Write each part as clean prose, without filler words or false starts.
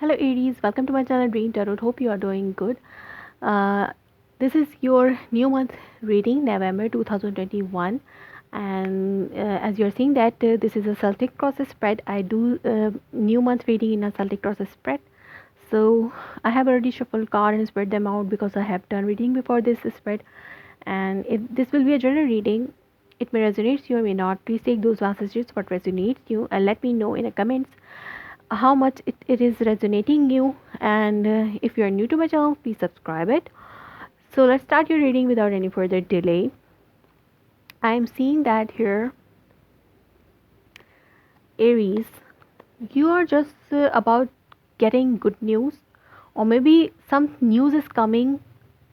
Hello Aries, welcome to my channel Dream Tarot. Hope you are doing good. Uh, this is your new month reading, November 2021, and as you're seeing that this is a Celtic cross spread. I do new month reading in a Celtic cross spread. So I have already shuffled card and spread them out because I have done reading before this spread, and this will be a general reading. It may resonate you or may not. Please take those messages what resonates you and let me know in the comments how much it is resonating you. And if you are new to my channel, please subscribe it. So let's start your reading without any further delay. I am seeing that here, Aries, you are just about getting good news, or maybe some news is coming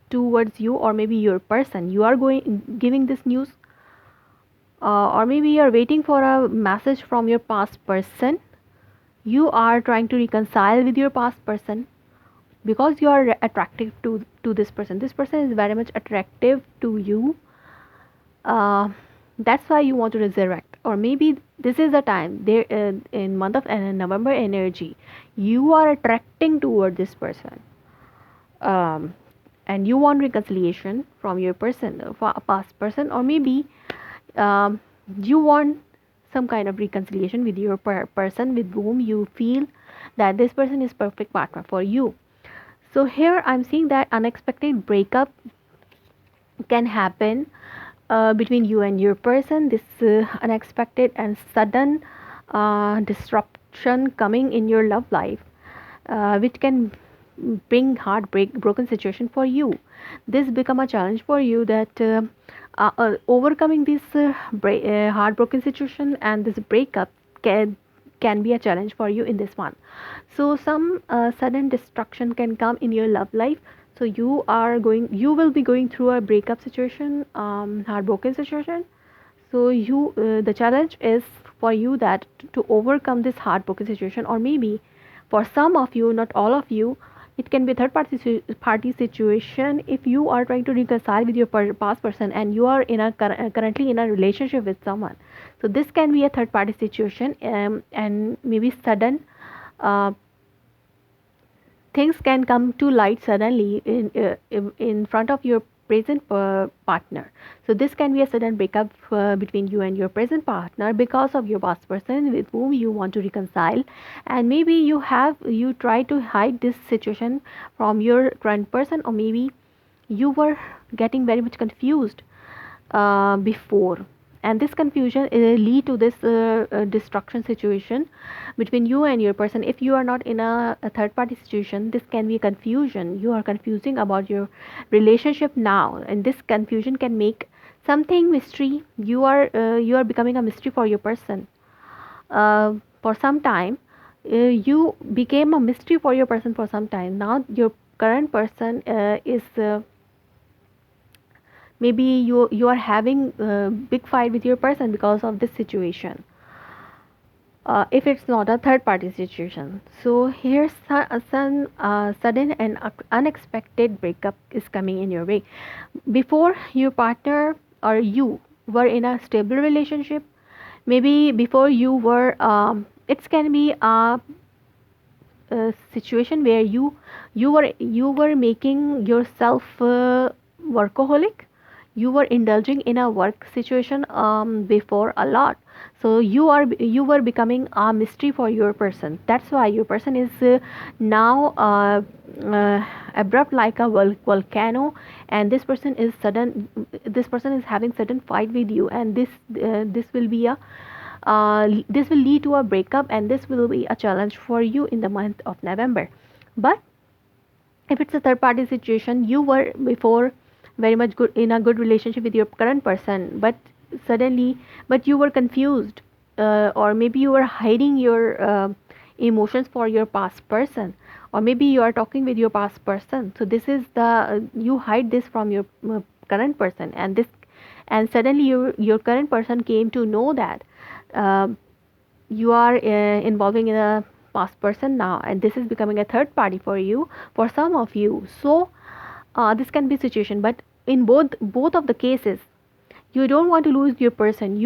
towards you, or maybe your person you are going giving this news, or maybe you are waiting for a message from your past person. You are trying to reconcile with your past person because you are attractive to this person is very much attractive to you. That's why you want to resurrect, or maybe this is the time there in month of November energy, you are attracting toward this person, um, and you want reconciliation from your person, for a past person, or maybe um, you want some kind of reconciliation with your person with whom you feel that this person is perfect partner for you. So here I'm seeing that unexpected breakup can happen between you and your person. This unexpected and sudden disruption coming in your love life, which can bring heartbreak, broken situation for you. This become a challenge for you that overcoming this heartbroken situation and this breakup can be a challenge for you in this one. So some sudden destruction can come in your love life. So you will be going through a breakup situation, heartbroken situation. So the challenge is for you that to overcome this heartbroken situation, or maybe for some of you, not all of you, it can be a third party situation. If you are trying to reconcile with your past person and you are currently in a relationship with someone, so this can be a third party situation, and maybe sudden uh, things can come to light suddenly in front of your present partner. So this can be a sudden breakup between you and your present partner because of your past person with whom you want to reconcile, and maybe you try to hide this situation from your current person, or maybe you were getting very much confused before, and this confusion lead to this destruction situation between you and your person. If you are not in a third party situation, this can be confusion. You are confusing about your relationship now, and this confusion can make something mystery. You are becoming a mystery for your person. For some time, you became a mystery for your person for some time. Now your current person is maybe you are having a big fight with your person because of this situation, if it's not a third party situation. So here's some sudden and unexpected breakup is coming in your way. Before, your partner or you were in a stable relationship. Maybe before you were it can be a situation where you were making yourself workaholic. You were indulging in a work situation before a lot. So you were becoming a mystery for your person. That's why your person is now abrupt like a volcano, and this person is having sudden fight with you, and this will lead to a breakup, and this will be a challenge for you in the month of November. But if it's a third party situation, you were before very much good in a good relationship with your current person, but suddenly but you were confused, or maybe you were hiding your emotions for your past person, or maybe you are talking with your past person. So this is the you hide this from your current person, and suddenly your current person came to know that uh, you are involving in a past person now, and this is becoming a third party for you, for some of you. So this can be situation, but in both of the cases, you don't want to lose your person.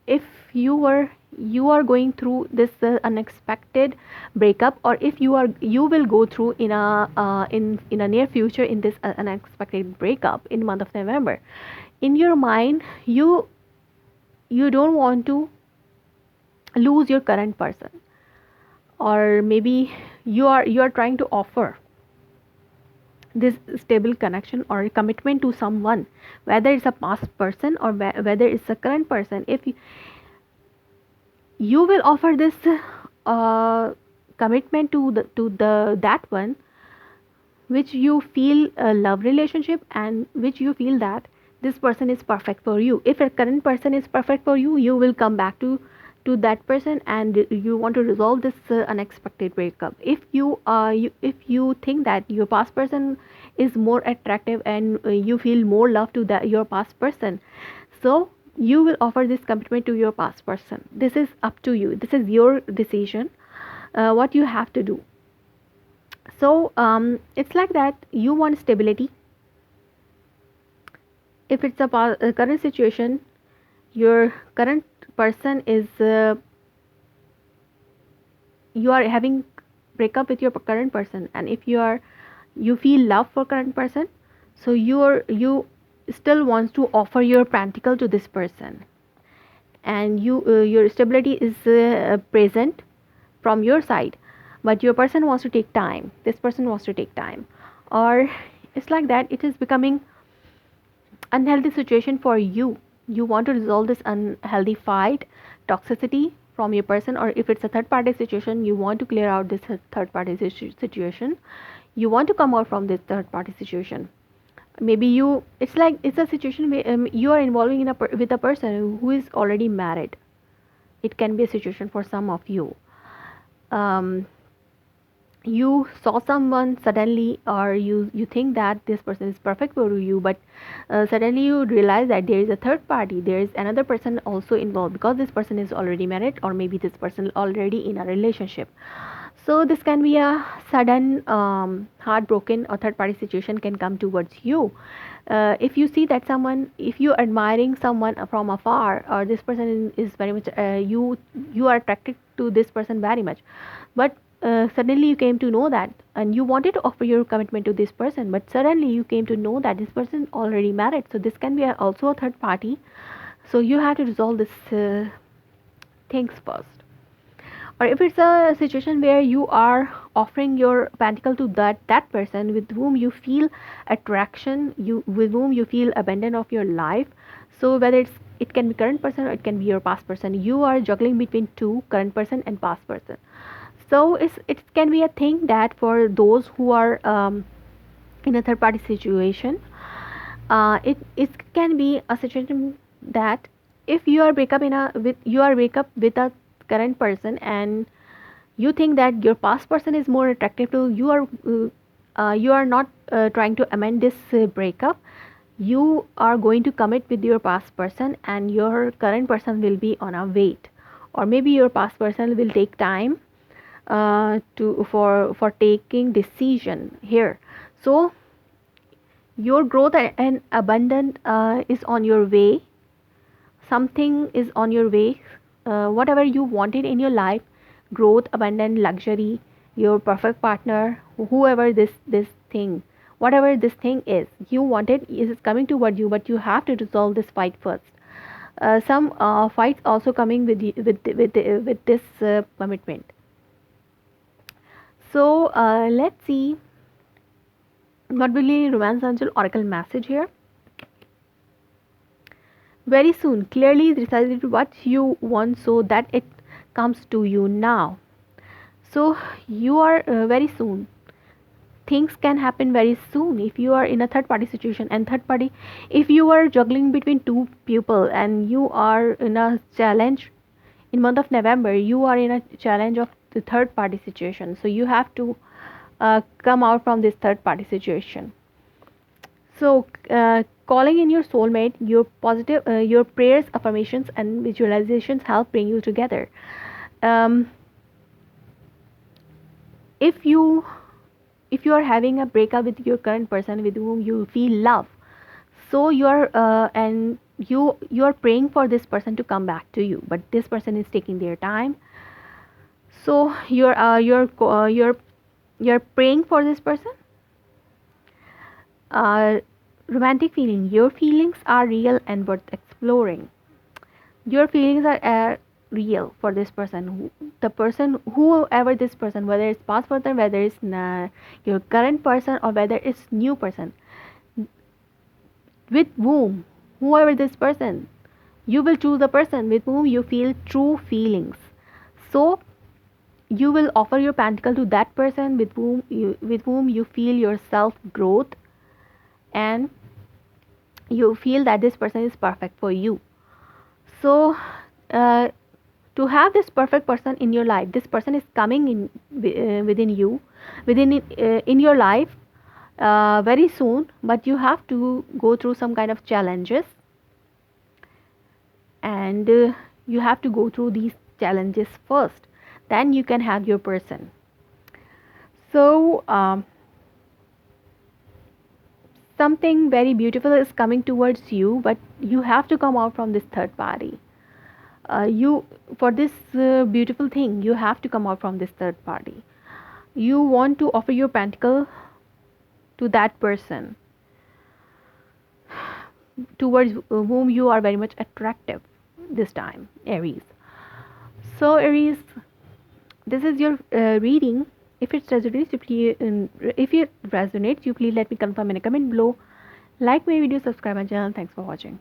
If you were you are going through this unexpected breakup, or if you will go through in a in a near future in this unexpected breakup in month of November, in your mind you don't want to lose your current person, or maybe you are trying to offer this stable connection or commitment to someone, whether it's a past person or whether it's a current person. If you will offer this uh, commitment to the that one which you feel a love relationship, and which you feel that this person is perfect for you. If a current person is perfect for you, you will come back to that person, and you want to resolve this unexpected breakup. If you think that your past person is more attractive, and you feel more love to that your past person, so you will offer this commitment to your past person. This is up to you, this is your decision, what you have to do. So it's like that you want stability. If it's a current situation, your current person is you are having breakup with your current person, and if you feel love for current person, so you still wants to offer your pentacle to this person, and your stability is present from your side, but your person wants to take time, this person wants to take time, or it's like that it is becoming unhealthy situation for you. You want to resolve this unhealthy fight, toxicity from your person, or if it's a third party situation, you want to clear out this third party situation. You want to come out from this third party situation. Maybe it's like it's a situation where you are involving in with a person who is already married. It can be a situation for some of you. um, you saw someone suddenly, or you think that this person is perfect for you, but suddenly you realize that there is a third party, there is another person also involved, because this person is already married, or maybe this person already in a relationship. So this can be a sudden heartbroken or third party situation can come towards you. If you see that someone, if you admiring someone from afar, or this person is very much you are attracted to this person very much, but suddenly you came to know that, and you wanted to offer your commitment to this person, but suddenly you came to know that this person is already married, so this can be also a third party. So you have to resolve this things first. Or if it's a situation where you are offering your pentacle to that person with whom you feel attraction, you with whom you feel abandon of your life. So whether it can be current person or it can be your past person, you are juggling between two, current person and past person. So it can be a thing that for those who are in a third party situation, it can be a situation that if you are break up in a with you are break up with a current person, and you think that your past person is more attractive to you, you are not trying to amend this breakup. You are going to commit with your past person, and your current person will be on a wait, or maybe your past person will take time to for taking decision here. So your growth and abundance is on your way. Something is on your way. Whatever you wanted in your life, growth, abundance, luxury, your perfect partner, whoever this thing, whatever this thing is you wanted, is coming toward you, but you have to resolve this fight first. Some fights also coming with with this commitment. So let's see what will be romance angel oracle message here. Very soon, clearly decide what you want so that it comes to you now. So you are very soon. Things can happen very soon if you are in a third party situation, and third party, if you are juggling between two people and you are in a challenge in month of November, you are in a challenge of the third party situation. So you have to come out from this third party situation. So, calling in your soulmate, your positive, your prayers, affirmations, and visualizations help bring you together. Um, if you if you are having a breakup with your current person with whom you feel love, so you are and you are praying for this person to come back to you, but this person is taking their time. So you're praying for this person. uh, Romantic feeling, your feelings are real and worth exploring. Your feelings are real for this person, the person, whoever this person, whether it's past person, whether it's your current person, or whether it's new person, with whom, whoever this person, you will choose the person with whom you feel true feelings. So you will offer your pentacle to that person with whom you feel your self growth, and you feel that this person is perfect for you. So uh, to have this perfect person in your life, this person is coming in within you, in your life very soon, but you have to go through some kind of challenges, and you have to go through these challenges first, then you can have your person. So something very beautiful is coming towards you, but you have to come out from this third party. You For this beautiful thing, you have to come out from this third party. You want to offer your pentacle to that person towards whom you are very much attractive this time, Aries. So Aries, this is your reading. If it resonates, you please let me confirm in a comment below. Like my video, subscribe my channel. Thanks for watching.